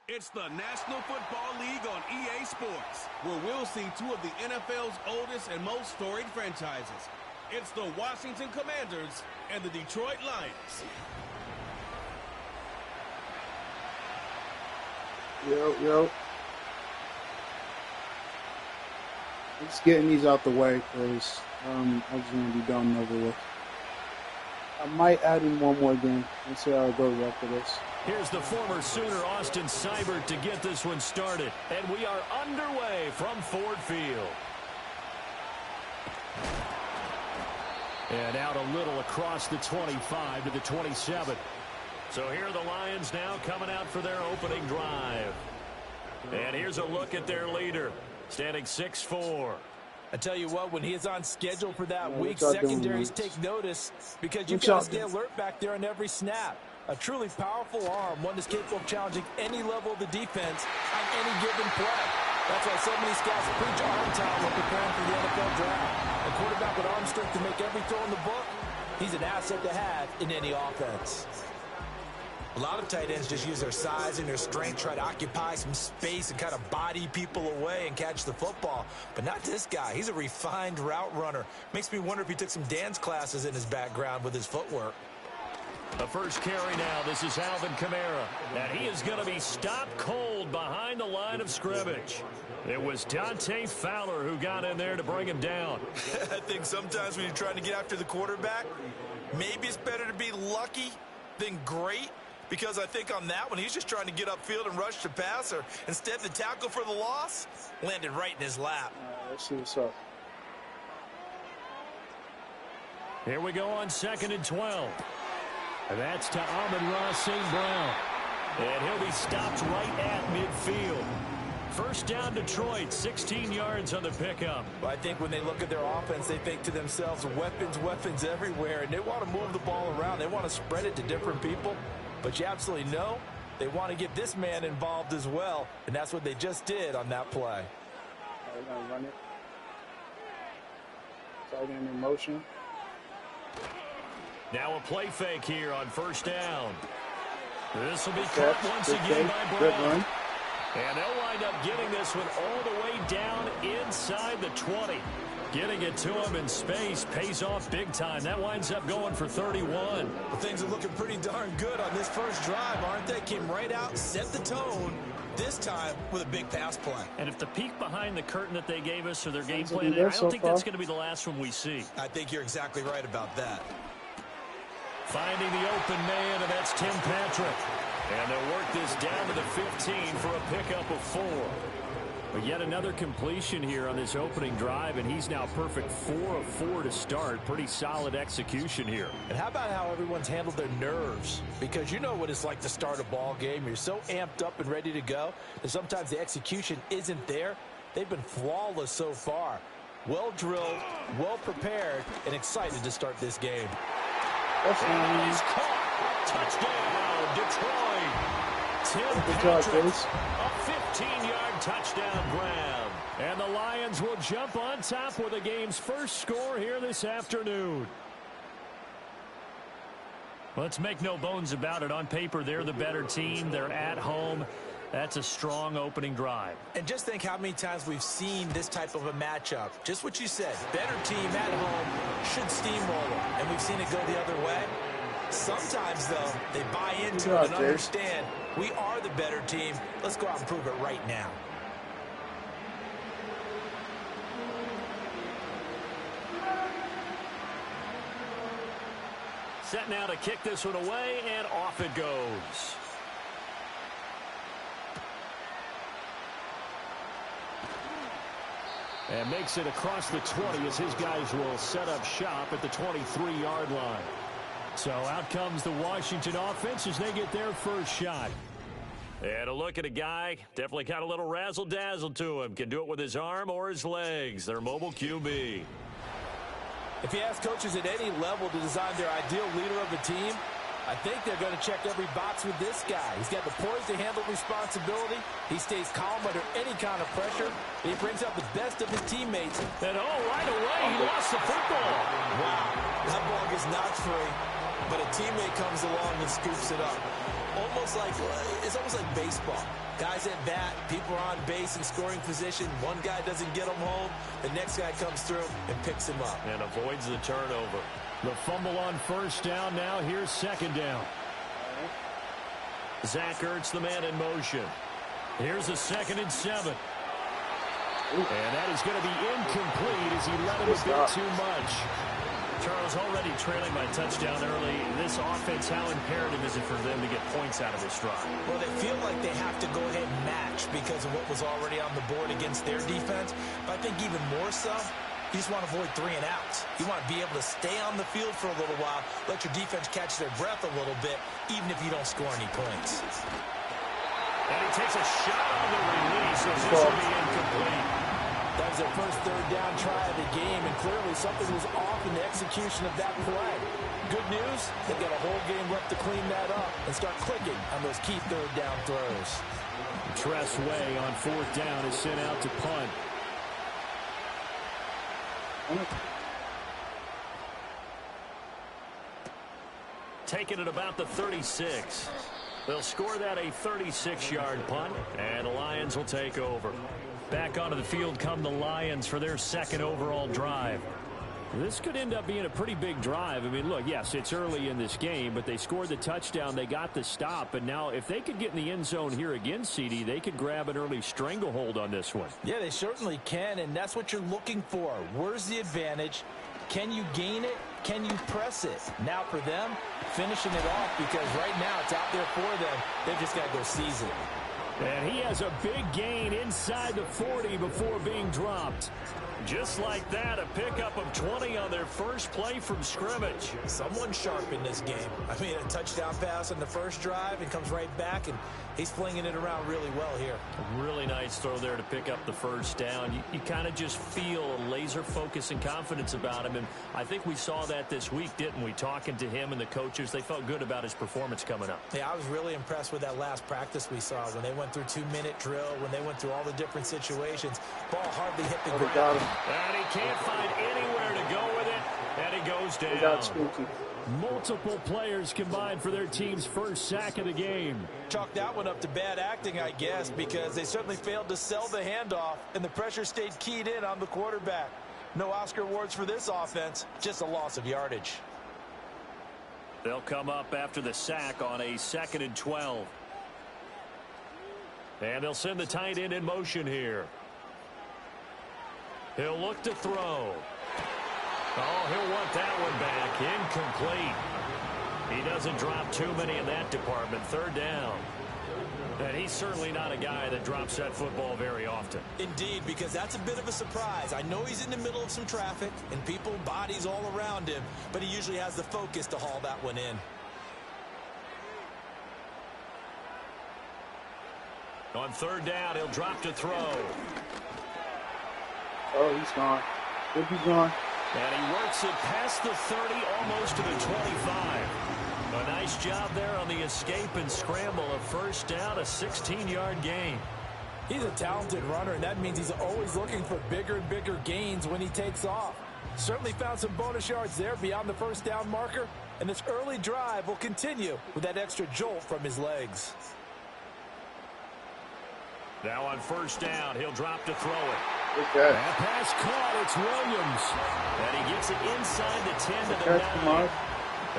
It's the National Football League on EA Sports, where we'll see two of the NFL's oldest and most storied franchises. It's the Washington Commanders and the Detroit Lions. Yo. Just getting these out the way because I just want to be done and over with. I might add in one more game. Let's see how it goes after this. Here's the former Sooner Austin Seibert to get this one started. And we are underway from Ford Field. And out a little across the 25 to the 27. So here are the Lions now coming out for their opening drive. And here's a look at their leader, standing 6'4". I tell you what, when he is on schedule for that week, secondaries take notice because you've got to stay alert back there on every snap. A truly powerful arm, one that's capable of challenging any level of the defense on any given play. That's why so many scouts preach arm talent when preparing for the NFL draft. A quarterback with arm strength to make every throw in the book, he's an asset to have in any offense. A lot of tight ends just use their size and their strength, try to occupy some space and kind of body people away and catch the football. But not this guy. He's a refined route runner. Makes me wonder if he took some dance classes in his background with his footwork. The first carry now, this is Alvin Kamara. And he is going to be stopped cold behind the line of scrimmage. It was Dante Fowler who got in there to bring him down. I think sometimes when you're trying to get after the quarterback, maybe it's better to be lucky than great. Because I think on that one, he's just trying to get upfield and rush the passer. Instead, the tackle for the loss landed right in his lap. Let's see what's up. Here we go on 2nd and 12. And that's to Amon-Ra St. Brown. And he'll be stopped right at midfield. First down, Detroit, 16 yards on the pickup. Well, I think when they look at their offense, they think to themselves, weapons everywhere. And they want to move the ball around. They want to spread it to different people. But you absolutely know they want to get this man involved as well, and that's what they just did on that play. They're going to run it. Tight end in motion. Now a play fake here on first down. This will be caught once again by Brown. And they'll wind up getting this one all the way down inside the 20. Getting it to him in space pays off big time. That winds up going for 31. Well, things are looking pretty darn good on this first drive, aren't they? Came right out, set the tone, this time with a big pass play. And if the peek behind the curtain that they gave us or their game plan, I don't think that's going to be the last one we see. I think you're exactly right about that. Finding the open man, and that's Tim Patrick. And they'll work this down to the 15 for a pickup of 4. But yet another completion here on this opening drive, and he's now perfect 4 of 4 to start. Pretty solid execution here. And how about how everyone's handled their nerves? Because you know what it's like to start a ball game. You're so amped up and ready to go that sometimes the execution isn't there. They've been flawless so far. Well drilled, well prepared, and excited to start this game. And he's caught. Touchdown, Detroit. Tim Patrick, a 15-yard touchdown grab. And the Lions will jump on top with the game's first score here this afternoon. Let's make no bones about it. On paper, they're the better team. They're at home. That's a strong opening drive. And just think how many times we've seen this type of a matchup. Just what you said. Better team at home should steamroll them. And we've seen it go the other way. Sometimes, though, they buy into it and understand we are the better team. Let's go out and prove it right now. Set now to kick this one away, and off it goes. And makes it across the 20 as his guys will set up shop at the 23-yard line. So out comes the Washington offense as they get their first shot. And a look at a guy, definitely got a little razzle-dazzle to him. Can do it with his arm or his legs. Their mobile QB. If you ask coaches at any level to design their ideal leader of a team, I think they're going to check every box with this guy. He's got the poise to handle responsibility. He stays calm under any kind of pressure. He brings out the best of his teammates. And right away, he lost the football. Wow, that ball gets knocked free, but a teammate comes along and scoops it up. It's almost like baseball. Guys at bat, people are on base in scoring position. One guy doesn't get him home. The next guy comes through and picks him up. And avoids the turnover. The fumble on first down now. Here's second down. Zach Ertz, the man in motion. Here's a 2nd and 7. And that is going to be incomplete as he let him a bit too much. Charles, already trailing by touchdown early. This offense, how imperative is it for them to get points out of this drive? Well, they feel like they have to go ahead and match because of what was already on the board against their defense. But I think even more so, you just want to avoid 3 and outs. You want to be able to stay on the field for a little while, let your defense catch their breath a little bit, even if you don't score any points. And he takes a shot on the release, so this will be incomplete. That was their first 3rd down try of the game, and clearly something was off in the execution of that play. Good news, they've got a whole game left to clean that up and start clicking on those key 3rd down throws. Tress Way on 4th down is sent out to punt. Taking it about the 36. They'll score that a 36-yard punt, and the Lions will take over. Back onto the field come the Lions for their 2nd overall drive. This could end up being a pretty big drive. I mean, look, yes, it's early in this game, but they scored the touchdown. They got the stop, and now if they could get in the end zone here again, CD, they could grab an early stranglehold on this one. Yeah, they certainly can, and that's what you're looking for. Where's the advantage? Can you gain it? Can you press it? Now for them, finishing it off, because right now it's out there for them. They've just got to go seize it. And he has a big gain inside the 40 before being dropped. Just like that, a pickup of 20 on their first play from scrimmage. Someone sharp in this game. I mean, a touchdown pass on the first drive and comes right back, and he's flinging it around really well here. A really nice throw there to pick up the first down. You kind of just feel a laser focus and confidence about him, and I think we saw that this week, didn't we? Talking to him and the coaches, they felt good about his performance coming up. Yeah, I was really impressed with that last practice we saw when they went through 2-minute drill, when they went through all the different situations. Ball hardly hit the ground. And he can't find anywhere to go with it, and he goes down. Multiple players combined for their team's first sack of the game. Chalk that one up to bad acting, I guess, because they certainly failed to sell the handoff, and the pressure stayed keyed in on the quarterback. No Oscar awards for this offense, just a loss of yardage. They'll come up after the sack on a 2nd and 12. And they'll send the tight end in motion here. He'll look to throw. Oh, he'll want that one back. Incomplete. He doesn't drop too many in that department. 3rd down. And he's certainly not a guy that drops that football very often. Indeed, because that's a bit of a surprise. I know he's in the middle of some traffic and people, bodies all around him, but he usually has the focus to haul that one in. On 3rd down, he'll drop to throw. Oh, he's gone. Could be gone. And he works it past the 30, almost to the 25. A nice job there on the escape and scramble. A first down, a 16-yard gain. He's a talented runner, and that means he's always looking for bigger and bigger gains when he takes off. Certainly found some bonus yards there beyond the first down marker, and this early drive will continue with that extra jolt from his legs. Now on 1st down, he'll drop to throw it. Okay. That pass caught. It's Williams. And he gets it inside the 10 to the 9.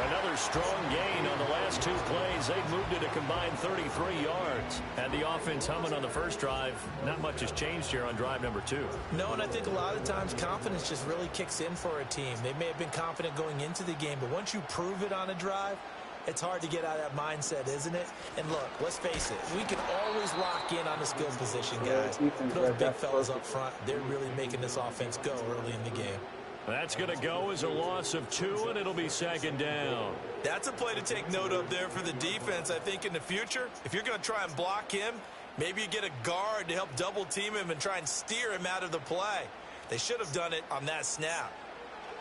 Another strong gain on the last 2 plays. They've moved it a combined 33 yards. And the offense humming on the first drive. Not much has changed here on drive number 2. No, and I think a lot of times confidence just really kicks in for a team. They may have been confident going into the game, but once you prove it on a drive, it's hard to get out of that mindset, isn't it? And look, let's face it, we can always lock in on the skill position, guys. Those big fellas up front, they're really making this offense go early in the game. That's going to go as a loss of 2, and it'll be 2nd down. That's a play to take note of there for the defense, I think, in the future. If you're going to try and block him, maybe you get a guard to help double team him and try and steer him out of the play. They should have done it on that snap.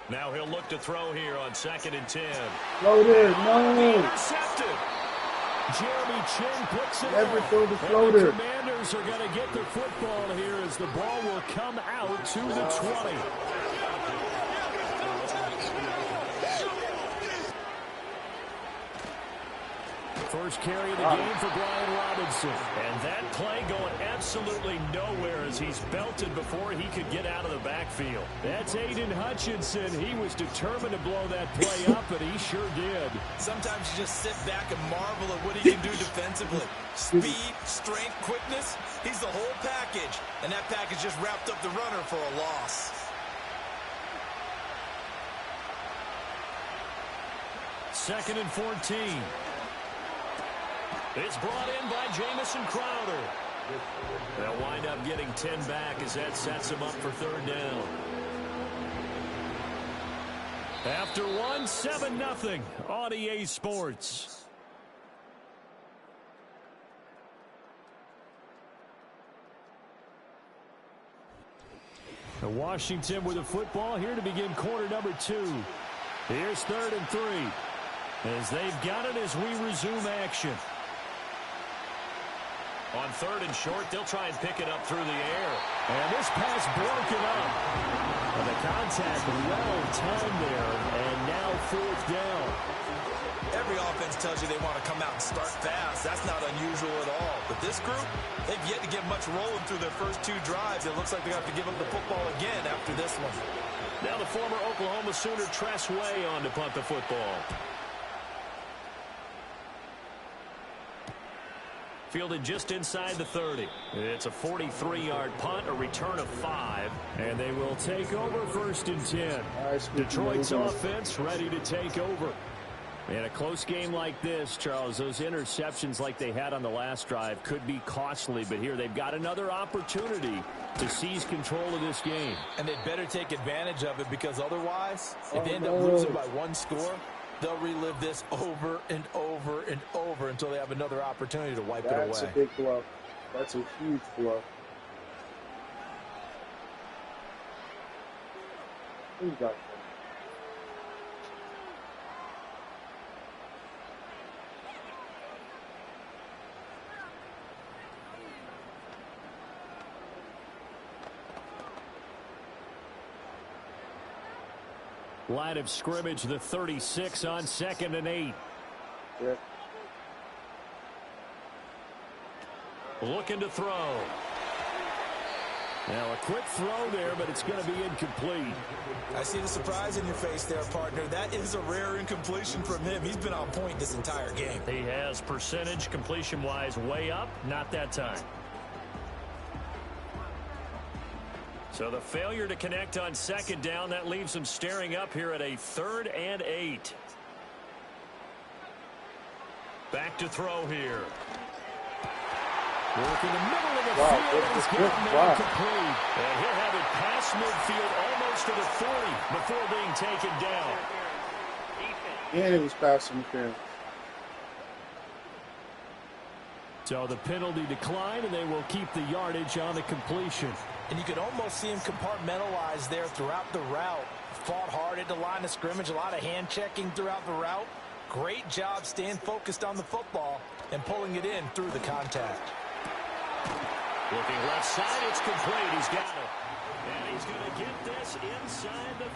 Now he'll look to throw here on 2nd and 10. Floater, no. Intercepted. Jeremy Chinn picks it Never up. throw the floater. The Commanders are going to get the football here as the ball will come out to the 20. first carry of the game for Brian Robinson. And that play going absolutely nowhere as he's belted before he could get out of the backfield. That's Aiden Hutchinson. He was determined to blow that play up, and he sure did. Sometimes you just sit back and marvel at what he can do defensively. Speed, strength, quickness. He's the whole package. And that package just wrapped up the runner for a loss. Second and 14. It's brought in by Jamison Crowder. They'll wind up getting 10 back as that sets them up for third down. After one, 7-0 on EA Sports. Washington with the football here to begin quarter number 2. Here's 3rd and 3. As they've got it as we resume action. On 3rd and short, they'll try and pick it up through the air. And this pass broken up. And the contact well timed there. And now 4th down. Every offense tells you they want to come out and start fast. That's not unusual at all. But this group, they've yet to get much rolling through their first 2 drives. It looks like they're going to have to give up the football again after this one. Now the former Oklahoma Sooner Tress Way on to punt the football. Fielded just inside the 30. It's a 43-yard punt, a return of 5. And they will take over 1st and 10. Detroit's offense ready to take over. In a close game like this, Charles, those interceptions like they had on the last drive could be costly. But here they've got another opportunity to seize control of this game. And they'd better take advantage of it because otherwise, if they end up losing by 1 score, they'll relive this over and over and over until they have another opportunity to wipe it away. That's a big blow. That's a huge blow. Who's got that? Line of scrimmage, the 36 on 2nd and 8. Yeah. Looking to throw. Now a quick throw there, but it's going to be incomplete. I see the surprise in your face there, partner. That is a rare incompletion from him. He's been on point this entire game. He has percentage completion-wise way up, not that time. So the failure to connect on 2nd down, that leaves them staring up here at a 3rd and 8. Back to throw here. Work in the middle of the field, and he's got it complete. And he'll have it past midfield almost to the 40 before being taken down. And it was pass interference. So the penalty declined, and they will keep the yardage on the completion. And you could almost see him compartmentalize there throughout the route. Fought hard at the line of scrimmage, a lot of hand checking throughout the route. Great job staying focused on the football and pulling it in through the contact. Looking left side, it's complete. He's got it. And he's going to get this inside the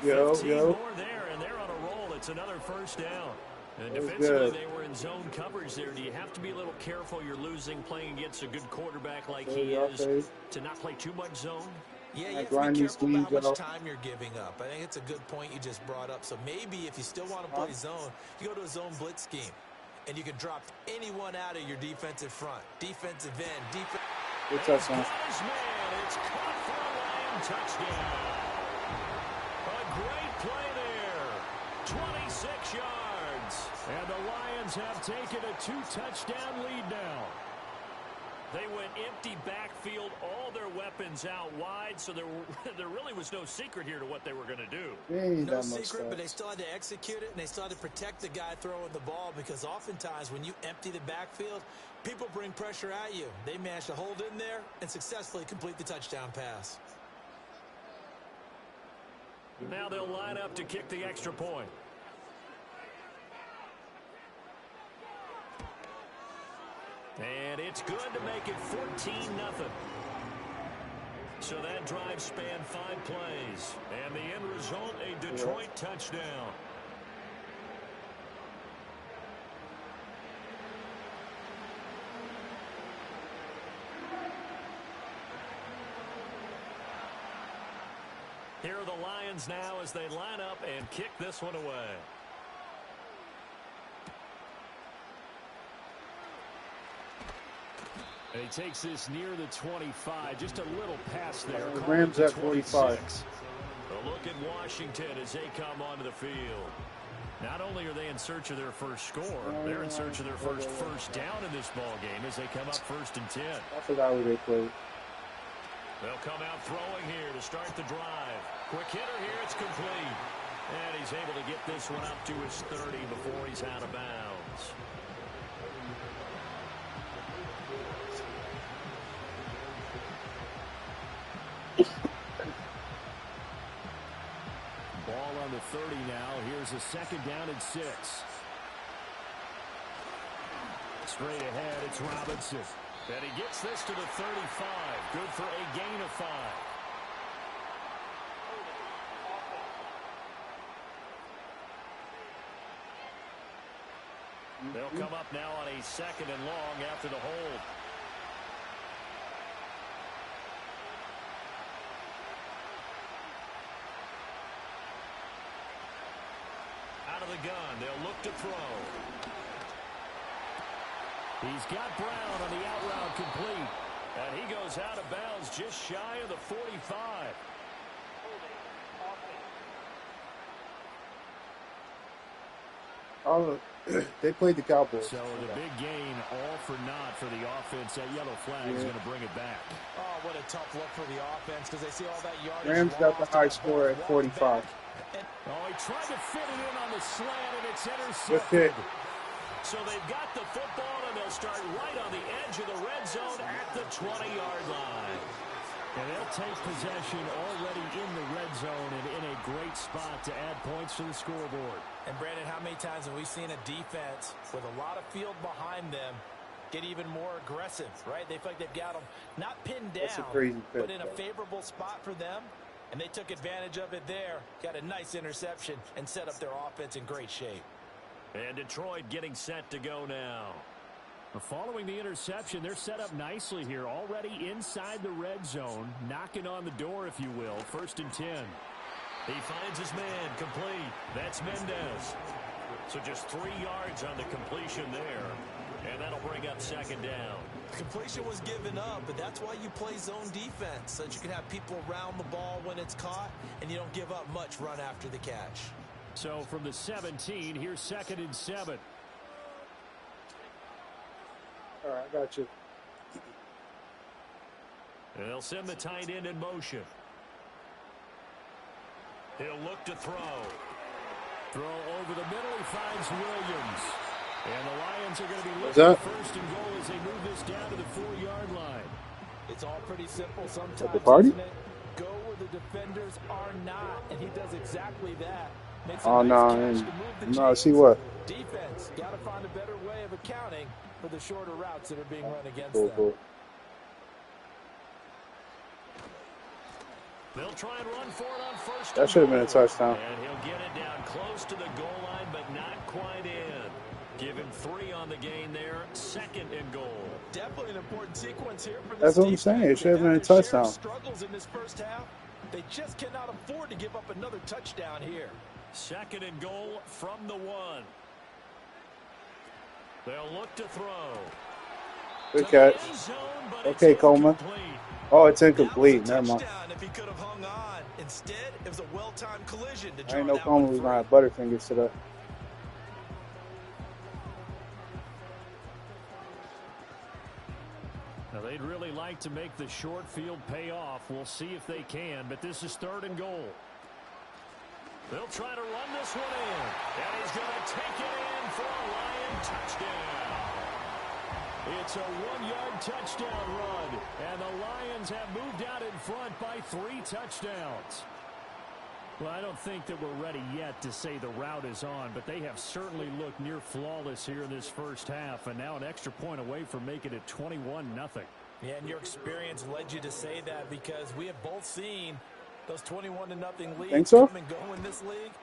30. 15 more there, and they're on a roll. It's another 1st down. And defensively, they were in zone coverage there. Do you have to be a little careful? You're losing playing against a good quarterback like he is to not play too much zone? Yeah, you have to be careful about how much time you're giving up. I think it's a good point you just brought up. So maybe if you still want to play zone, you go to a zone blitz scheme. And you can drop anyone out of your defensive front. Defensive end. It's touchdown. It's caught for a Lion touchdown. A great play there. 26 yards. And the Lions have taken a 2-touchdown lead now. They went empty backfield, all their weapons out wide, so there really was no secret here to what they were going to do. No secret, but they still had to execute it, and they still had to protect the guy throwing the ball, because oftentimes when you empty the backfield, people bring pressure at you. They managed to hold in there and successfully complete the touchdown pass. Now they'll line up to kick the extra point. And it's good to make it 14-0. So that drive spanned 5 plays. And the end result, a Detroit touchdown. Lions now as they line up and kick this one away. And he takes this near the 25, just a little pass there. Rams at 45. A look at Washington as they come onto the field. Not only are they in search of their first score, they're in search of their first down in this ball game as they come up 1st and 10. I forgot who they played. They'll come out throwing here to start the drive. Quick hitter here, it's complete. And he's able to get this one up to his 30 before he's out of bounds. Ball on the 30 now. Here's a 2nd down and 6. Straight ahead, it's Robinson. And he gets this to the 35. Good for a gain of 5. They'll come up now on a 2nd and long after the hold. Out of the gun, they'll look to throw. He's got Brown on the out route complete. And he goes out of bounds just shy of the 45. Oh, they played the Cowboys. So the big gain, all for naught for the offense. That yellow flag is going to bring it back. Oh, what a tough look for the offense because they see all that yardage. Rams got the high score at 45. Oh, he tried to fit it in on the slant, and it's Good intercepted. hit. So they've got the football, and they'll start right on the edge of the red zone at the 20-yard line. And they'll take possession already in the red zone and in a great spot to add points to the scoreboard. And, Brandon, how many times have we seen a defense with a lot of field behind them get even more aggressive, right? They feel like they've got them not pinned down, That's a crazy pick, but in a favorable spot for them. And they took advantage of it there, got a nice interception, and set up their offense in great shape. And Detroit getting set to go now. Following the interception, they're set up nicely here, already inside the red zone, knocking on the door, if you will. 1st and 10. He finds his man, complete. That's Mendez. So just 3 yards on the completion there, and that'll bring up 2nd down. Completion was given up, but that's why you play zone defense, so that you can have people around the ball when it's caught, and you don't give up much run after the catch. So from the 17, here's 2nd and 7. All right, I got you. And they'll send the tight end in motion. He'll look to throw. Throw over the middle. He finds Williams. And the Lions are going to be looking at 1st and goal as they move this down to the 4-yard line. It's all pretty simple sometimes, At the party? isn't it? Go where the defenders are not, and he does exactly that. Makes a Oh, nice no, catch and to move the no, chains. see what? Defense, got to find a better way of accounting for the shorter routes that are being run against Cool, them. cool. They'll try and run for it on 1st. That should have been a touchdown. And he'll get it down close to the goal line, but not quite in. Give him 3 on the gain there. 2nd and goal. Definitely an important sequence here for this That's what I'm defense. saying. It should have They been a have their share of touchdown. Struggles in this first half. They just cannot afford to give up another touchdown here. 2nd and goal from the 1. They'll look to throw. Good catch. End zone, but it's Okay, Coleman. incomplete. Oh, it's That was incomplete. a Never mind. touchdown if he could have hung on. Instead, it was a well-timed collision to I draw didn't know that Coleman one was free. going to have Butterfingers today. Now, they'd really like to make the short field pay off. We'll see if they can, but this is 3rd and goal. They'll try to run this one in, and he's going to take it in for a Lion touchdown. It's a 1-yard touchdown run, and the Lions have moved out in front by 3 touchdowns. Well, I don't think that we're ready yet to say the route is on, but they have certainly looked near flawless here in this first half, and now an extra point away from making it 21-0. Yeah, and your experience led you to say that because we have both seen those 21-0 leads Think so? come and go in this league.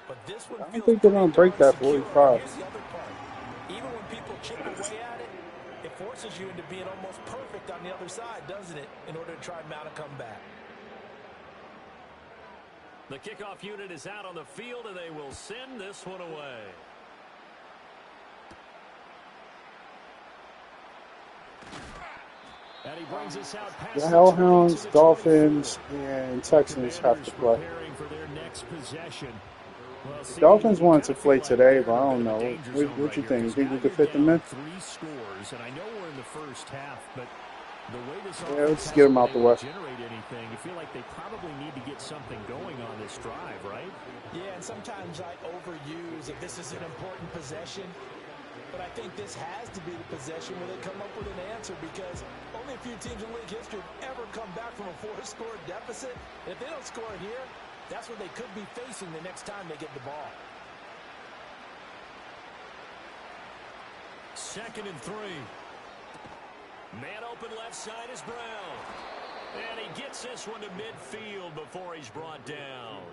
But this one I don't feels think they're gonna pretty break that darn secure. 45. Here's the other part. Even when people chip away at it, it forces you into being almost perfect on the other side, doesn't it, in order to try and mount a comeback. The kickoff unit is out on the field, and they will send this one away. And he brings us out past the Hellhounds, Dolphins, and Texans have to play. For their next possession. Well, the Dolphins wanted to play today, but I don't know. What you think? You think we could fit them in? 3 scores, and I know we're in the first half, but the way this let's get them out the way. Generate anything, you feel like they probably need to get something going on this drive, right? Yeah, and sometimes I overuse if this is an important possession. But I think this has to be the possession where they come up with an answer, because only a few teams in league history have ever come back from a 4-score deficit. And if they don't score here, that's what they could be facing the next time they get the ball. 2nd and 3. Man open left side is Brown. And he gets this one to midfield before he's brought down.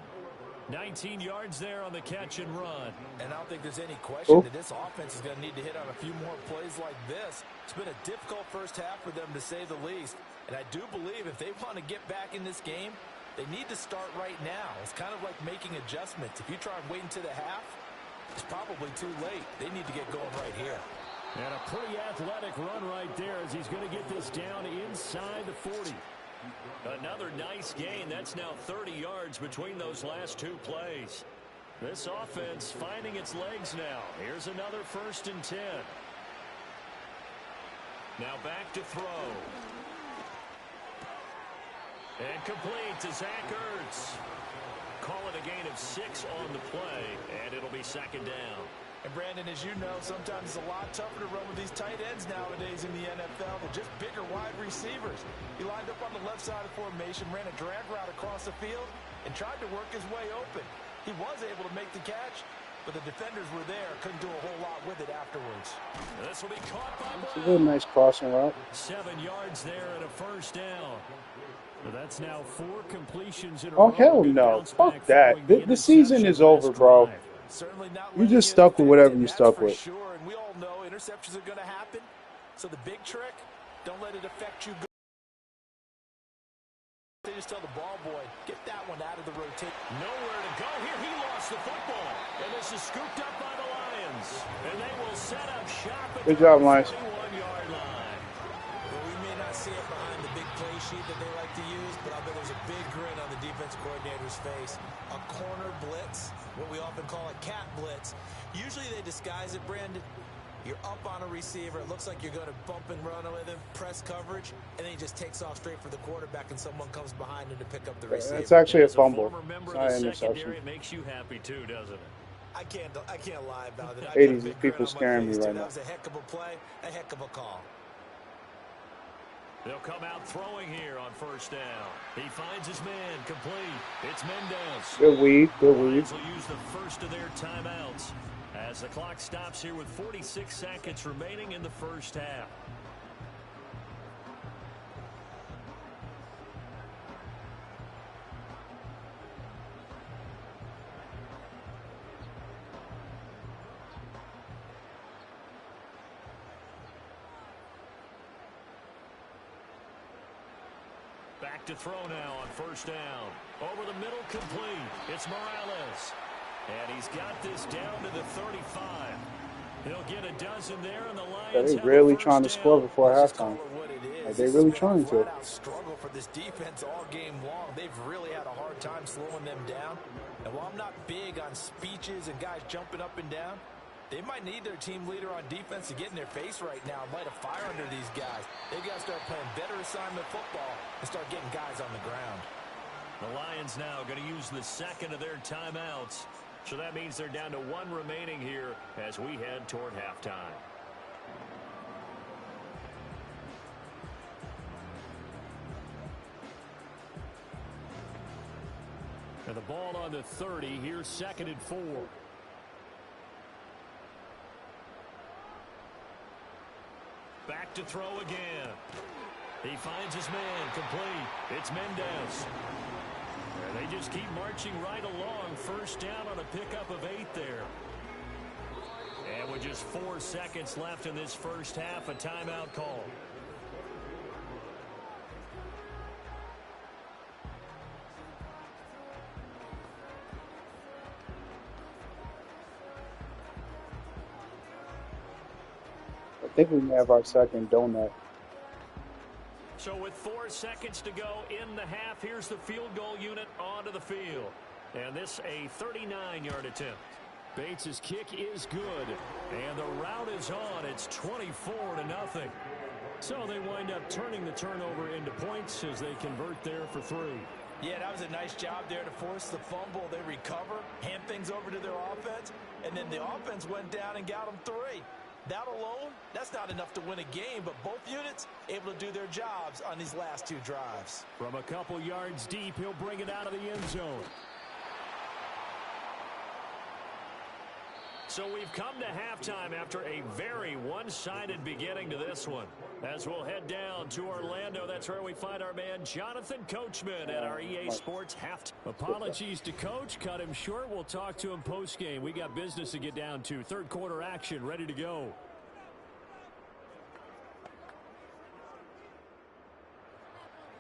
19 yards there on the catch and run. And I don't think there's any question that this offense is going to need to hit on a few more plays like this. It's been a difficult first half for them, to say the least. And I do believe if they want to get back in this game, they need to start right now. It's kind of like making adjustments. If you try and wait until the half, it's probably too late. They need to get going right here. And a pretty athletic run right there as he's going to get this down inside the 40. Another nice gain. That's now 30 yards between those last 2 plays. This offense finding its legs now. Here's another 1st and 10. Now back to throw. And complete to Zach Ertz. Call it a gain of 6 on the play, and it'll be 2nd down. And Brandon, as you know, sometimes it's a lot tougher to run with these tight ends nowadays in the NFL. They're just bigger wide receivers. He lined up on the left side of formation, ran a drag route across the field, and tried to work his way open. He was able to make the catch, but the defenders were there. Couldn't do a whole lot with it afterwards. This will be caught by Brown. It's a really nice crossing route. 7 yards there and a 1st down. So that's now 4 completions in a row. Oh, hell no. Fuck that. The season is over, bro. You just stuck with whatever you stuck with. Sure, and we all know interceptions are going to happen. So the big trick, don't let it affect you. They just tell the ball boy, get that one out of the rotation. Nowhere to go here. He lost the football. And this is scooped up by the Lions. And they will set up shop at the 21-yard line. Well, we may not see it behind the big play sheet that they like to use, but I bet there's a big grin on the defense coordinator's face. A corner blitz, what we often call a cat blitz. Usually they disguise it, Brandon. You're up on a receiver. It looks like you're going to bump and run with him, press coverage, and then he just takes off straight for the quarterback, and someone comes behind him to pick up the receiver. It's actually a fumble. It's not an interception. It makes you happy too, doesn't it? I can't lie about it. 80s, these people scaring me right now. That was a heck of a play, a heck of a call. They'll come out throwing here on 1st down. He finds his man complete. It's Mendez. Good weed. Good weed. They'll use the first of their timeouts as the clock stops here with 46 seconds remaining in the first half. Back to throw now on 1st down. Over the middle, complete. It's Morales. And he's got this down to the 35. He'll get a dozen there, and the Lions they're really trying to score before halftime. They're really trying to. Struggle for this defense all game long. They've really had a hard time slowing them down. And while I'm not big on speeches and guys jumping up and down, they might need their team leader on defense to get in their face right now and light a fire under these guys. They've got to start playing better assignment football and start getting guys on the ground. The Lions now going to use the 2nd of their timeouts. So that means they're down to 1 remaining here as we head toward halftime. And the ball on the 30. Here's 2nd and 4. Back to throw again. He finds his man complete. It's Mendez. And they just keep marching right along. 1st down on a pickup of 8 there. And with just 4 seconds left in this first half, a timeout call. think we may have our second donut. So with 4 seconds to go in the half, here's the field goal unit onto the field. And this a 39-yard attempt. Bates' kick is good. And the route is on. It's 24-0. So they wind up turning the turnover into points as they convert there for 3. Yeah, that was a nice job there to force the fumble. They recover, hand things over to their offense, and then the offense went down and got them 3. That alone, that's not enough to win a game, but both units able to do their jobs on these last 2 drives. From a couple yards deep, he'll bring it out of the end zone. So we've come to halftime after a very one-sided beginning to this one. As we'll head down to Orlando, that's where we find our man Jonathan Coachman at our EA Sports halftime. Apologies to Coach. Cut him short. We'll talk to him post-game. We got business to get down to. Third quarter action ready to go.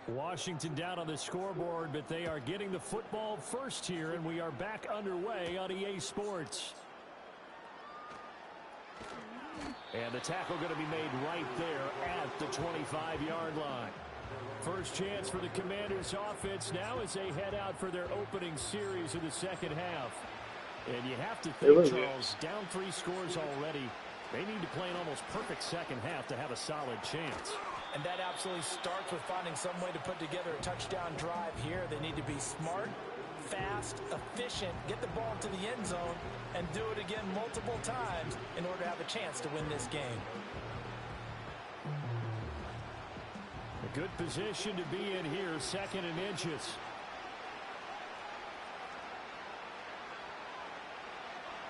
Washington down on the scoreboard, but they are getting the football first here, and we are back underway on EA Sports. And the tackle going to be made right there at the 25-yard line. First chance for the Commanders offense now as they head out for their opening series of the second half. And you have to think, Charles, down 3 scores already. They need to play an almost perfect second half to have a solid chance. And that absolutely starts with finding some way to put together a touchdown drive here. They need to be smart, fast, efficient, get the ball to the end zone, and do it again multiple times in order to have a chance to win this game. A good position to be in here, 2nd and inches.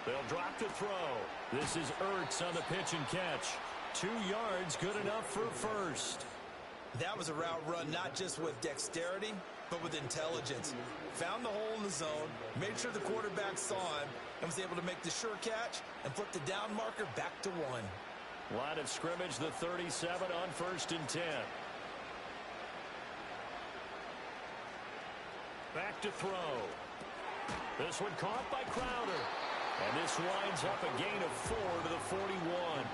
They'll drop to throw. This is Ertz on the pitch and catch. 2 yards, good enough for first. That was a route run not just with dexterity, but with intelligence. Found the hole in the zone, made sure the quarterback saw him, and was able to make the sure catch and flip the down marker back to 1. Line of scrimmage, the 37 on 1st and 10. Back to throw. This one caught by Crowder. And this winds up a gain of 4 to the 41.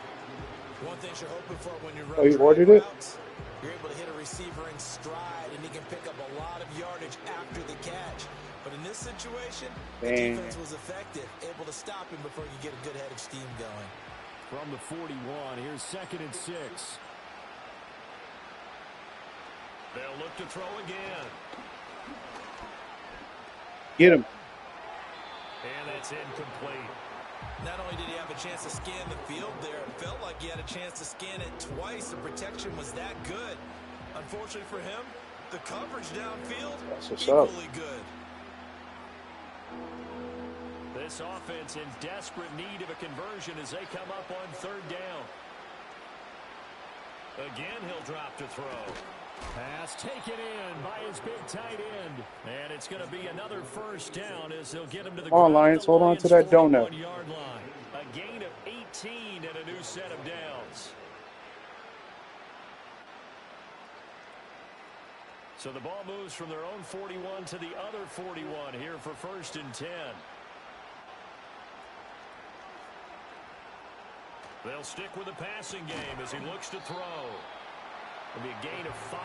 One thing you're hoping for when you run routes, you're able to hit a receiver in stride, and he can pick up a lot of yardage after the catch. But in this situation, the defense was effective, able to stop him before you get a good head of steam going. From the 41, here's 2nd and 6. They'll look to throw again. Get him. And that's incomplete. Not only did he have a chance to scan the field there, it felt like he had a chance to scan it twice. The protection was that good. Unfortunately for him, the coverage downfield, equally good. This offense in desperate need of a conversion as they come up on 3rd down. Again, he'll drop to throw. Pass taken in by his big tight end. And it's going to be another first down as they'll get him to the ground. Come on, Lions, hold on to that donut. Yard line. A gain of 18 and a new set of downs. So the ball moves from their own 41 to the other 41 here for 1st and 10. They'll stick with the passing game as he looks to throw. It'll be a gain of 5,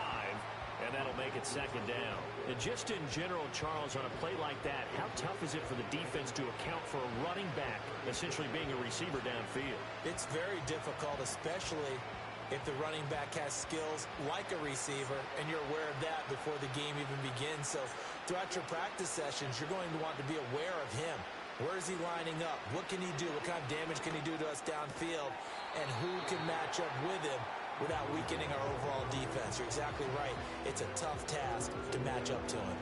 and that'll make it 2nd down. And just in general, Charles, on a play like that, how tough is it for the defense to account for a running back essentially being a receiver downfield? It's very difficult, especially if the running back has skills like a receiver, and you're aware of that before the game even begins. So throughout your practice sessions, you're going to want to be aware of him. Where is he lining up? What can he do? What kind of damage can he do to us downfield? And who can match up with him without weakening our overall defense? You're exactly right. It's a tough task to match up to him.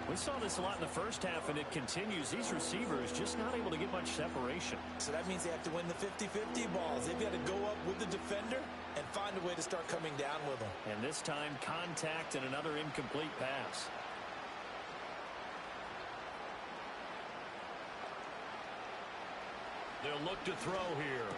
We saw this a lot in the first half, and it continues. These receivers just not able to get much separation. So that means they have to win the 50-50 balls. They've got to go up with the defender and find a way to start coming down with them. And this time, contact and another incomplete pass. They'll look to throw here.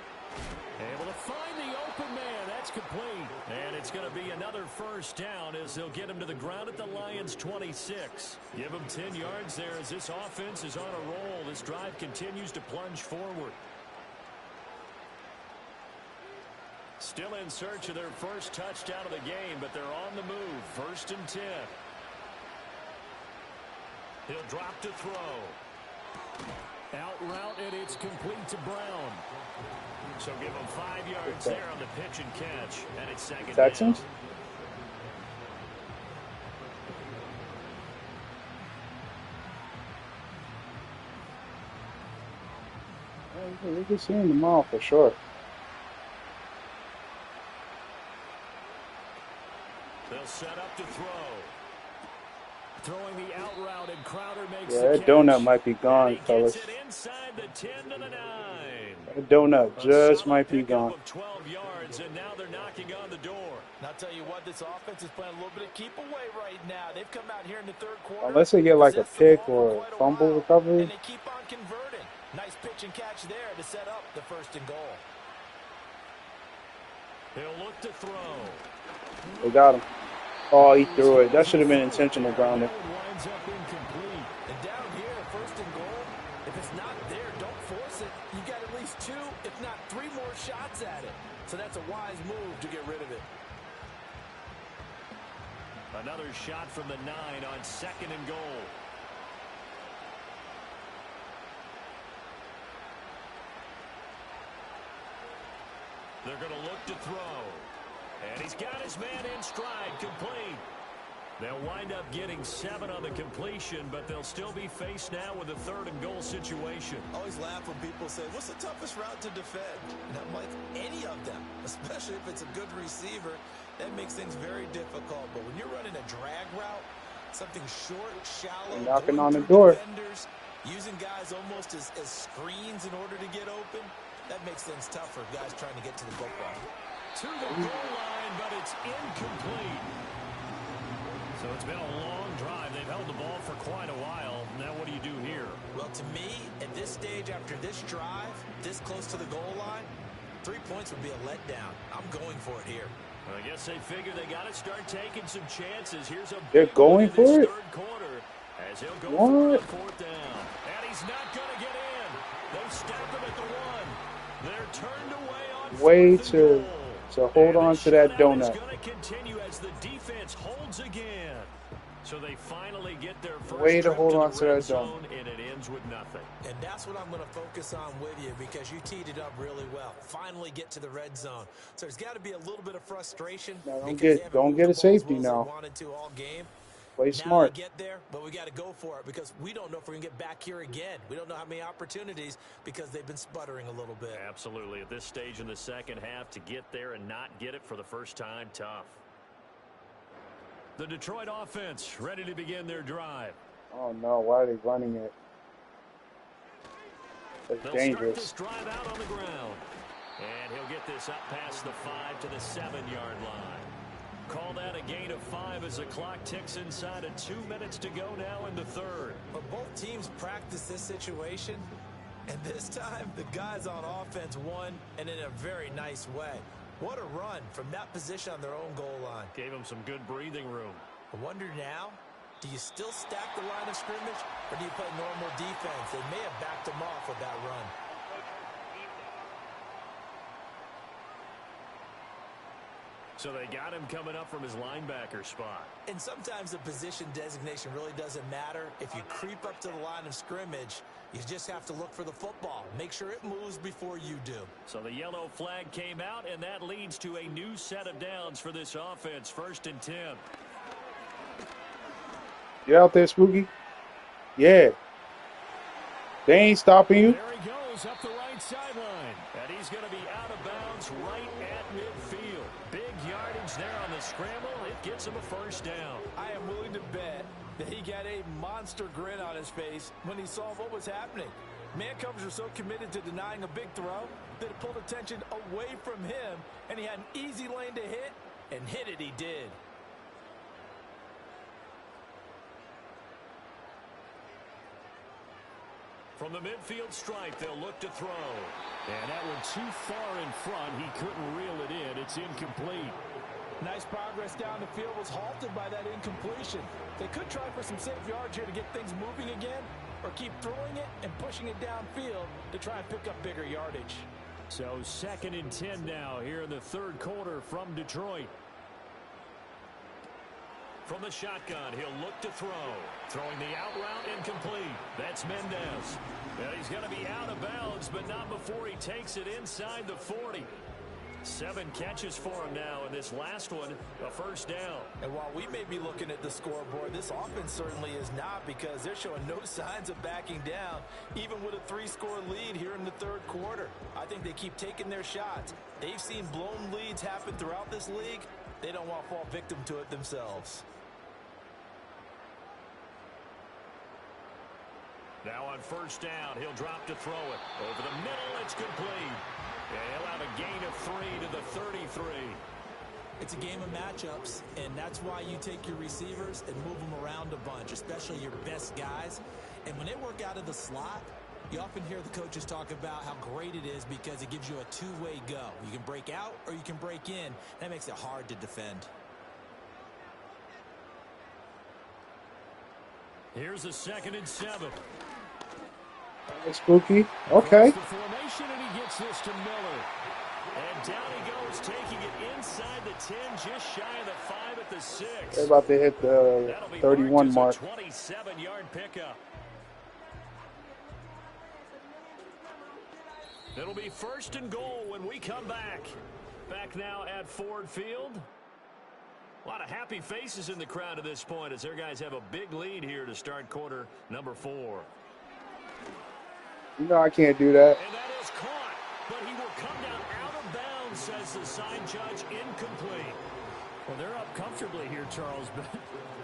Able to find the open man. That's complete. And it's going to be another first down as they'll get him to the ground at the Lions' 26. Give him 10 yards there as this offense is on a roll. This drive continues to plunge forward. still in search of their first touchdown of the game, but they're on the move. 1st and 10. He'll drop to throw. Out route, and it's complete to Brown. So give him 5 yards there on the pitch and catch, and it's 2nd Texans? down. We can see him tomorrow for sure. They'll set up to throw. Throwing the out route, and Crowder makes yeah, the that catch. donut might be gone, fellas. It inside the 10 to the 9. That donut just might be gone. 12 yards, and now they're knocking on the door. And I'll tell you what, this offense is playing a little bit of keep away right now. They've come out here in the 3rd quarter. Unless they get like a pick or a fumble recovery. And they keep on converting. Nice pitch and catch there to set up the 1st and goal. He'll look to throw. They got him. Oh, he threw it. That should have been intentional grounding. Winds up incomplete. And down here, 1st and goal, if it's not there, don't force it. You got at least 2, if not 3 more shots at it. So that's a wise move to get rid of it. Another shot from the 9 on 2nd and goal. They're going to look to throw. And he's got his man in stride, complete. They'll wind up getting 7 on the completion, but they'll still be faced now with a 3rd and goal situation. I always laugh when people say, what's the toughest route to defend? And I'm like, any of them, especially if it's a good receiver, that makes things very difficult. But when you're running a drag route, something short, shallow, knocking on the door, defenders, using guys almost as screens in order to get open, that makes things tough for guys trying to get to the football. To the goal line, but it's incomplete. So it's been a long drive. They've held the ball for quite a while. Now what do you do here? Well, to me, at this stage, after this drive, this close to the goal line, 3 points would be a letdown. I'm going for it here. Well, I guess they figure they got to start taking some chances. Here's a They're going for it? 3rd quarter as he'll go for the 4th down. And he's not going to get in. They stop him at the 1. They're turned away on way 4th and goal. to hold on to that donut. Going to continue as the defense holds again. So they finally get their first way to trip hold to on the to red that zone, donut. and it ends with nothing. And that's what I'm going to focus on with you because you teed it up really well. Finally get to the red zone. So there's got to be a little bit of frustration. Now don't get a safety now. Wanted to all game. Play Now smart. we get there, but we got to go for it because we don't know if we're going to get back here again. We don't know how many opportunities because they've been sputtering a little bit. Absolutely. At this stage in the 2nd half, to get there and not get it for the first time, tough. The Detroit offense ready to begin their drive. Oh no, why are they running it? That's They'll dangerous. start this drive out on the ground. And he'll get this up past the 5 to the 7-yard line. Call that a gain of 5 as the clock ticks inside of 2 minutes to go now in the 3rd. But both teams practice this situation, and this time the guys on offense won, and in a very nice way. What a run from that position on their own goal line. Gave them some good breathing room. I wonder now, do you still stack the line of scrimmage, or do you play normal defense? They may have backed them off with that run. So they got him coming up from his linebacker spot. And sometimes the position designation really doesn't matter. If you creep up to the line of scrimmage, you just have to look for the football. Make sure it moves before you do. So the yellow flag came out, and that leads to a new set of downs for this offense. 1st and 10. Get out there, Spooky. Yeah. They ain't stopping you. There he goes up the right sideline. And he's going to be out of bounds right at midfield. Big yardage there on the scramble. It gets him a 1st down. I am willing to bet that he got a monster grin on his face when he saw what was happening. Mancovers are so committed to denying a big throw that it pulled attention away from him, and he had an easy lane to hit, and hit it he did. From the midfield stripe, they'll look to throw. And that one too far in front. He couldn't reel it in. It's incomplete. Nice progress down the field was halted by that incompletion. They could try for some safe yards here to get things moving again, or keep throwing it and pushing it downfield to try and pick up bigger yardage. So 2nd and 10 now here in the third quarter from Detroit. From the shotgun, he'll look to throw. Throwing the out route incomplete. That's Mendez. And he's going to be out of bounds, but not before he takes it inside the 40. 7 catches for him now, and this last one, a first down. And while we may be looking at the scoreboard, this offense certainly is not, because they're showing no signs of backing down, even with a 3-score lead here in the third quarter. I think they keep taking their shots. They've seen blown leads happen throughout this league. They don't want to fall victim to it themselves. Now on first down, he'll drop to throw it. Over the middle, it's complete. And he'll have a gain of 3 to the 33. It's a game of matchups, and that's why you take your receivers and move them around a bunch, especially your best guys. And when they work out of the slot, you often hear the coaches talk about how great it is because it gives you a two-way go. You can break out or you can break in. That makes it hard to defend. Here's a 2nd and 7. Spooky. Okay. The formation, and he gets this to Miller. And down he goes, taking it inside the 10, just shy of the 5 at the 6. They're about to hit the 31 mark. 27-yard pickup. It'll be 1st and goal when we come back. Back now at Ford Field. A lot of happy faces in the crowd at this point as their guys have a big lead here to start quarter number 4. You know I can't do that. And that is caught, but he will come down out of bounds, says the sign judge, incomplete. Well, they're up comfortably here, Charles, but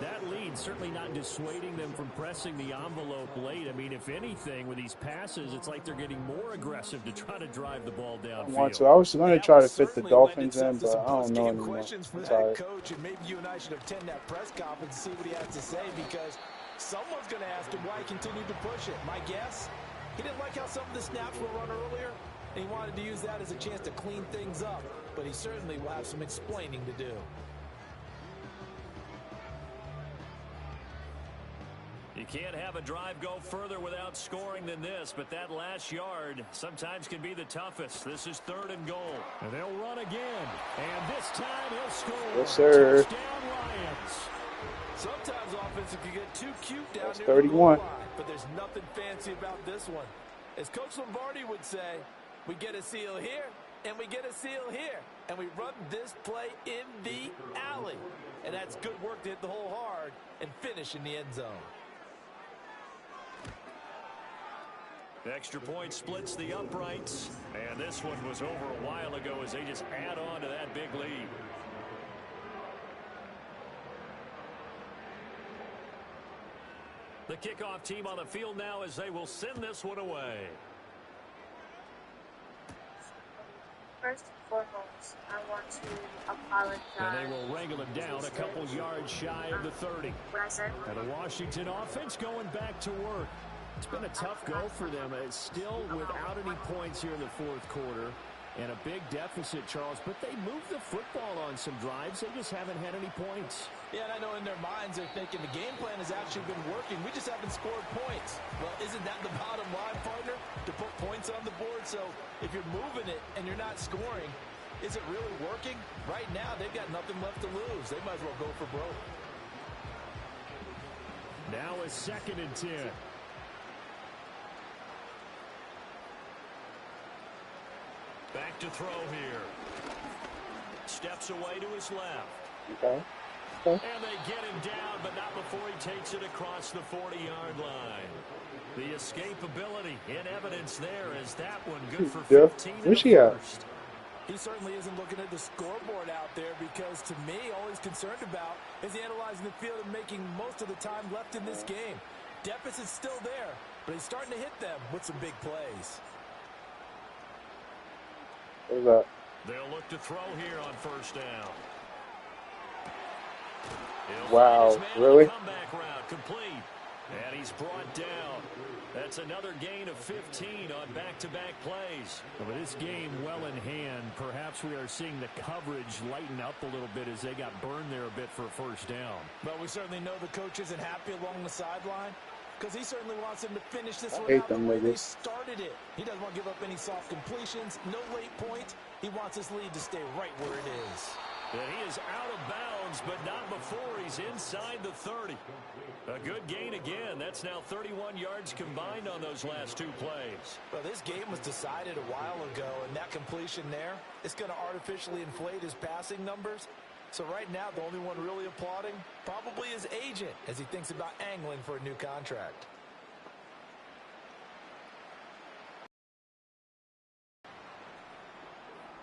that lead certainly not dissuading them from pressing the envelope late. I mean, if anything, with these passes, it's like they're getting more aggressive to try to drive the ball downfield. I was going to try to fit the Dolphins in, but I don't know anymore. Questions for that coach, and maybe you and I should attend that press conference and see what he has to say, because someone's going to ask him why he continued to push it. My guess, he didn't like how some of the snaps were run earlier, and he wanted to use that as a chance to clean things up, but he certainly will have some explaining to do. You can't have a drive go further without scoring than this, but that last yard sometimes can be the toughest. This is 3rd and goal. And they'll run again. And this time he'll score. Yes, sir. Touchdown, Lions. Sometimes offenses can get too cute down That's near 31. the goal line, but there's nothing fancy about this one. As Coach Lombardi would say, we get a seal here, and we get a seal here, and we run this play in the alley. And that's good work to hit the hole hard and finish in the end zone. The extra point splits the uprights, and this one was over a while ago as they just add on to that big lead. The kickoff team on the field now as they will send this one away. First and foremost, I want to apologize. And they will wrangle him down a couple yards shy of the 30. What I said? And the Washington offense going back to work. It's been a tough go for them. It's still without any points here in the fourth quarter. And a big deficit, Charles. But they moved the football on some drives. They just haven't had any points. Yeah, and I know in their minds they're thinking the game plan has actually been working. We just haven't scored points. Well, isn't that the bottom line, partner? To put points on the board. So if you're moving it and you're not scoring, is it really working? Right now, they've got nothing left to lose. They might as well go for broke. Now a 2nd and 10. Back to throw here. Steps away to his left. Okay. And they get him down, but not before he takes it across the 40-yard line. The escapability in evidence there as that one good for 15 in the first. He certainly isn't looking at the scoreboard out there because, to me, all he's concerned about is analyzing the field and making most of the time left in this game. Deficit's still there, but he's starting to hit them with some big plays. What is that? They'll look to throw here on first down. Wow, really? Comeback route complete. And he's brought down. That's another gain of 15 on back-to-back plays. With this game well in hand, perhaps we are seeing the coverage lighten up a little bit as they got burned there a bit for a first down. But we certainly know the coach isn't happy along the sideline. because he certainly wants them to finish this I one hate out the them way they niggas. started it. He doesn't want to give up any soft completions, no late points. He wants his lead to stay right where it is. And he is out of bounds, but not before he's inside the 30. A good gain again. That's now 31 yards combined on those last two plays. Well, this game was decided a while ago, and that completion there is going to artificially inflate his passing numbers. So right now, the only one really applauding probably his agent as he thinks about angling for a new contract.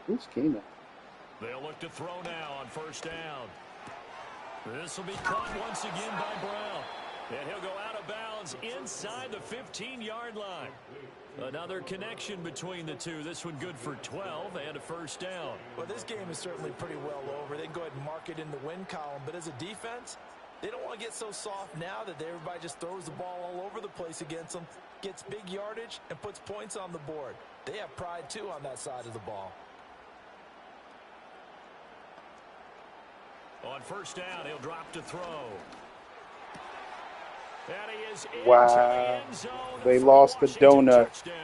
Who's Keenan? They'll look to throw now on first down. This will be caught once again by Brown. And he'll go out of bounds inside the 15-yard line. Another connection between the two. This one good for 12 and a first down. Well, this game is certainly pretty well over. They can go ahead and mark it in the win column. But as a defense, they don't want to get so soft now that everybody just throws the ball all over the place against them, gets big yardage, and puts points on the board. They have pride, too, on that side of the ball. On first down, he'll drop to throw. And he is into Wow. the end zone. They for lost the Washington donut. touchdown.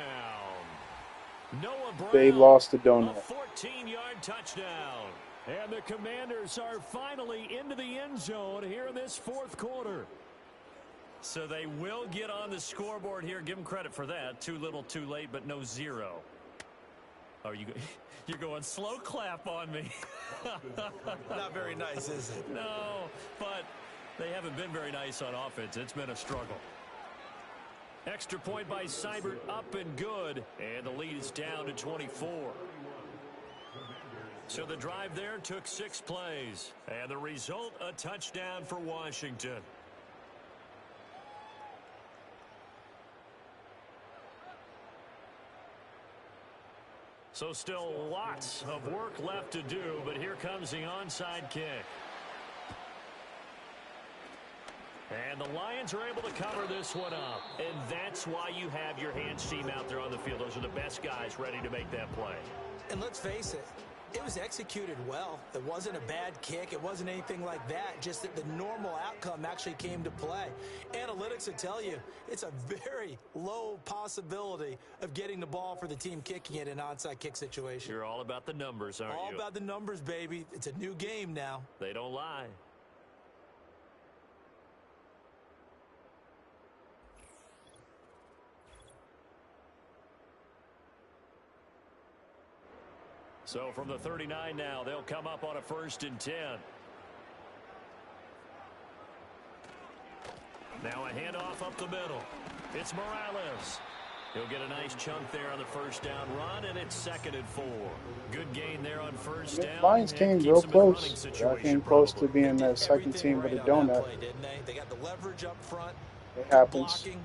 Noah Brown, They lost the a donut. 14-yard touchdown. And the Commanders are finally into the end zone here in this fourth quarter. So they will get on the scoreboard here. Give them credit for that. Too little, too late, but no zero. Are you? You're going slow clap on me. Not very nice, is it? No, but they haven't been very nice on offense. It's been a struggle. Extra point by Seibert, up and good. And the lead is down to 24. So the drive there took 6 plays. And the result, a touchdown for Washington. So still lots of work left to do, but here comes the onside kick. And the Lions are able to cover this one up. And that's why you have your hands team out there on the field. Those are the best guys ready to make that play. And let's face it, it was executed well. It wasn't a bad kick. It wasn't anything like that. Just that the normal outcome actually came to play. Analytics will tell you it's a very low possibility of getting the ball for the team kicking it in an onside kick situation. You're all about the numbers, aren't you? All about the numbers, baby. It's a new game now. They don't lie. So from the 39 now, they'll come up on a 1st and 10. Now a handoff up the middle. It's Morales. He'll get a nice chunk there on the first down run, and it's 2nd and 4. Good gain there on first The down. Lions came real close. They came close to being that second team with a donut. Play, didn't they? They got the leverage up front. It happens. Blocking,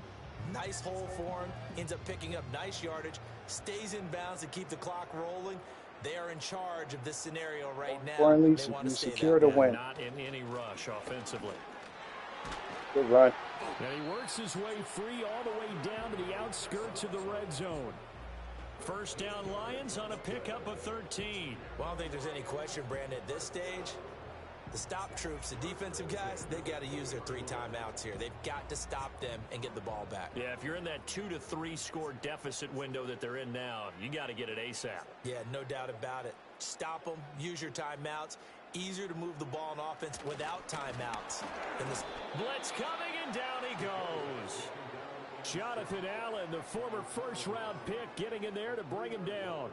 nice hole for him. Ends up picking up nice yardage. Stays in bounds to keep the clock rolling. They are in charge of this scenario right now. Importantly, They want you to stay secure that the way. win. Not in any rush offensively. Good run. And he works his way free all the way down to the outskirts of the red zone. First down Lions on a pickup of 13. Well, I don't think there's any question, Brandon, at this stage. The stop troops, the defensive guys, they've got to use their 3 timeouts here. They've got to stop them and get the ball back. Yeah, if you're in that 2 to 3 score deficit window that they're in now, you got to get it ASAP. Yeah, no doubt about it. Stop them, use your timeouts. Easier to move the ball on offense without timeouts. Blitz coming, and down he goes. Jonathan Allen, the former first-round pick, getting in there to bring him down.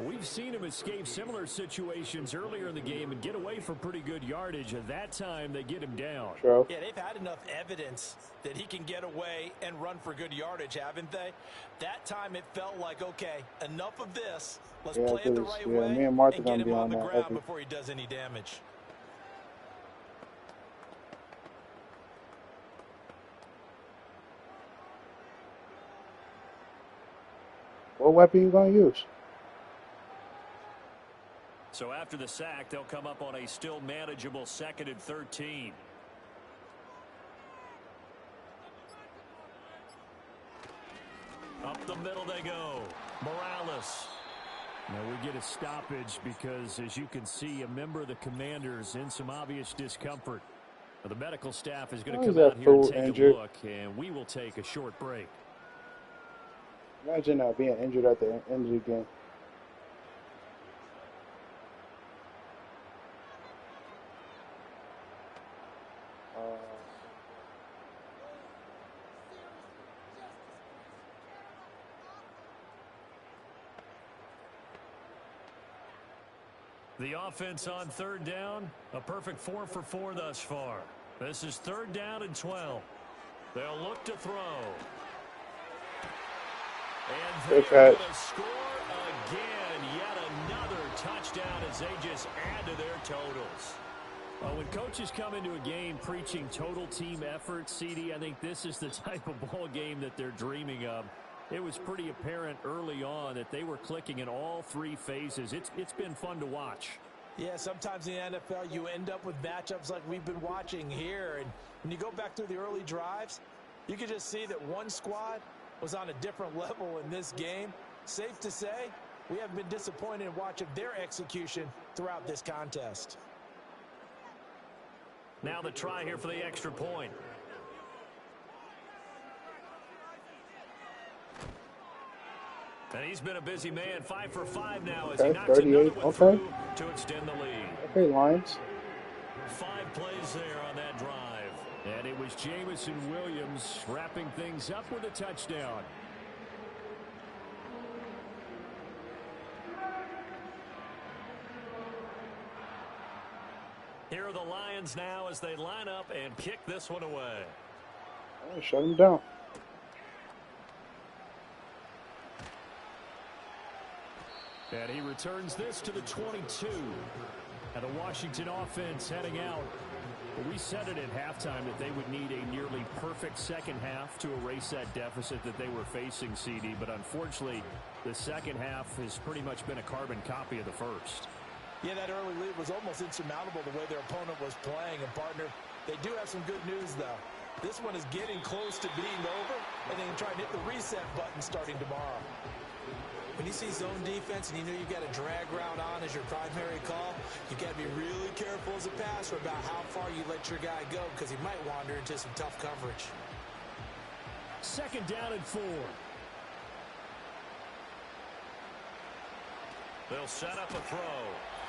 We've seen him escape similar situations earlier in the game and get away from pretty good yardage. At that time, they get him down. True. Yeah, they've had enough evidence that he can get away and run for good yardage, haven't they? That time it felt like, okay, enough of this. Let's play it the right way me and Martha and gonna get be him on on the that ground heavy. before he does any damage. What weapon you gonna use? So after the sack, they'll come up on a still manageable 2nd and 13. Up the middle they go. Morales. Now we get a stoppage because, as you can see, a member of the Commanders in some obvious discomfort. The medical staff is going to come out here and take a look, and we will take a short break. Imagine not being injured at the end of the game. The offense on third down, a perfect 4 for 4 thus far. This is 3rd down and 12. They'll look to throw. And they're going to score again. Yet another touchdown as they just add to their totals. When coaches come into a game preaching total team effort, CD, I think this is the type of ball game that they're dreaming of. It was pretty apparent early on that they were clicking in all 3 phases. It's been fun to watch. Yeah, sometimes in the NFL you end up with matchups like we've been watching here. And when you go back through the early drives, you can just see that one squad was on a different level in this game. Safe to say, we haven't been disappointed in watching their execution throughout this contest. Now the try here for the extra point. And he's been a busy man, 5 for 5 now as he knocks another one through to extend the lead. Okay, Lions. 5 plays there on that drive. And it was Jameson Williams wrapping things up with a touchdown. Here are the Lions now as they line up and kick this one away. Oh, shut him down. And he returns this to the 22. And the Washington offense heading out. We said it at halftime that they would need a nearly perfect second half to erase that deficit that they were facing, CD. But unfortunately, the second half has pretty much been a carbon copy of the first. Yeah, that early lead was almost insurmountable the way their opponent was playing. And, partner, they do have some good news, though. This one is getting close to being over, and they can try and hit the reset button starting tomorrow. When you see zone defense and you know you've got a drag route on as your primary call, you've got to be really careful as a passer about how far you let your guy go because he might wander into some tough coverage. 2nd down and 4. They'll set up a throw.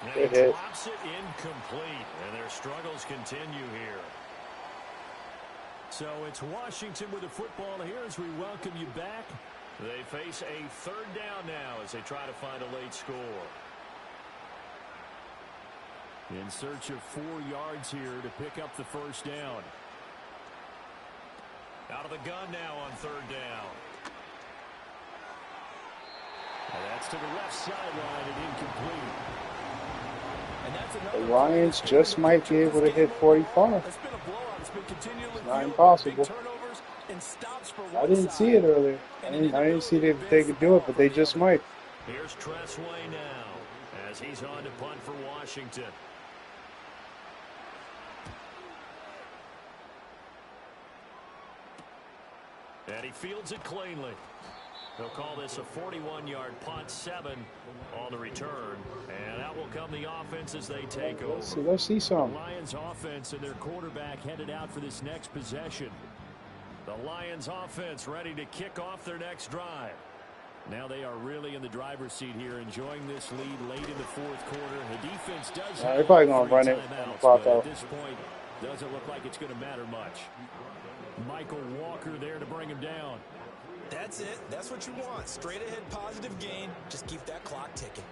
And he drops it incomplete, and their struggles continue here. So it's Washington with the football here as we welcome you back. They face a 3rd down now as they try to find a late score. In search of 4 yards here to pick up the first down. Out of the gun now on 3rd down. And that's to the left sideline and incomplete. The Lions just might be able to hit 45. It's not impossible. I didn't see it earlier. I didn't see that they could do it, but they just might. Here's Tressway now as he's on to punt for Washington. And he fields it cleanly. They'll call this a 41-yard punt, 7 on the return. And out will come the offense as they take over. Let's see some. The Lions offense and their quarterback headed out for this next possession. The Lions offense ready to kick off their next drive. Now they are really in the driver's seat here, enjoying this lead late in the 4th quarter. The defense does have they're probably going to run it but at this point, doesn't look like it's going to matter much. Michael Walker there to bring him down. That's it. That's what you want. Straight ahead positive gain. Just keep that clock ticking.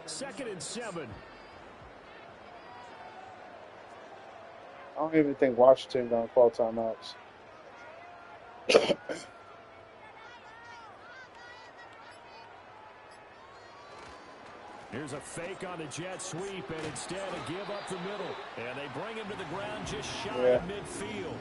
2nd and 7. I don't even think Washington going to call timeouts. Here's a fake on the jet sweep, and instead a give up the middle. And they bring him to the ground just shy of midfield.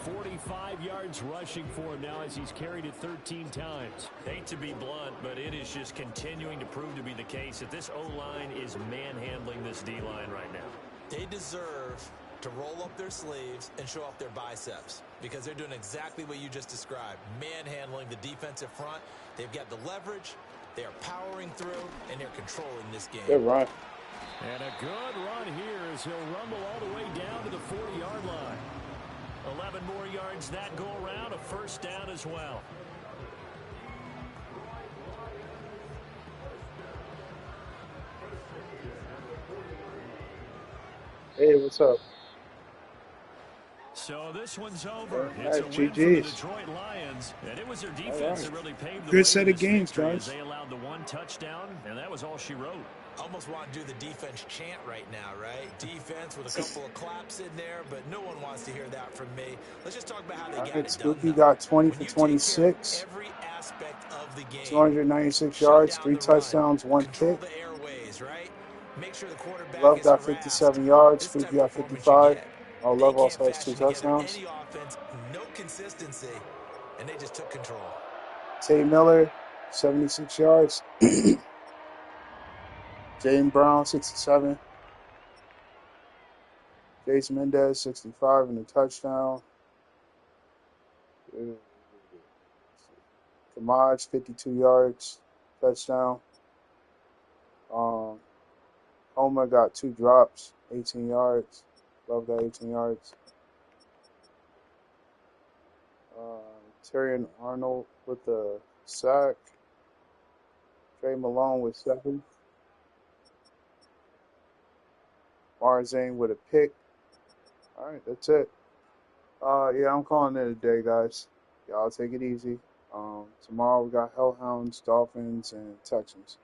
45 yards rushing for him now as he's carried it 13 times. Hate to be blunt, but it is just continuing to prove to be the case that this O-line is manhandling this D-line right now. They deserve to roll up their sleeves and show off their biceps because they're doing exactly what you just described, manhandling the defensive front. They've got the leverage, they are powering through, and they're controlling this game. They're right. And a good run here as he'll rumble all the way down to the 40-yard line. 11 more yards that go around, a first down as well. Hey, what's up? So this one's over. All It's a right, win for the GG's. Detroit Lions, and it was their defense that really paved the Good way set to of this games, victory guys. as they allowed the one touchdown, and that was all she wrote. Almost want to do the defense chant right now, right? Defense with a couple of claps in there, but no one wants to hear that from me. Let's just talk about how they All got right, it done, Scoopy though. got 20 When for you take care of 26, every aspect of the game, 296 shut yards, down 3 the run, touchdowns, 1 control pick. the airways, right? Make sure the quarterback Love isn't got harassed. 57 yards, This type Scoopy of got performance you 55. get. They Love also can't has 2 fashion together touchdowns. any offense, no consistency, and they just took control. Tay Miller, 76 yards. Jaden Brown, 67. Jason Mendez, 65 and a touchdown. Kamaj, 52 yards, touchdown. Homer got 2 drops, 18 yards. Love got 18 yards. Terrion Arnold with the sack. Trey Malone with 7. Marzane with a pick. All right, that's it. Yeah, I'm calling it a day, guys. Y'all take it easy. Tomorrow we got Hellhounds, Dolphins, and Texans.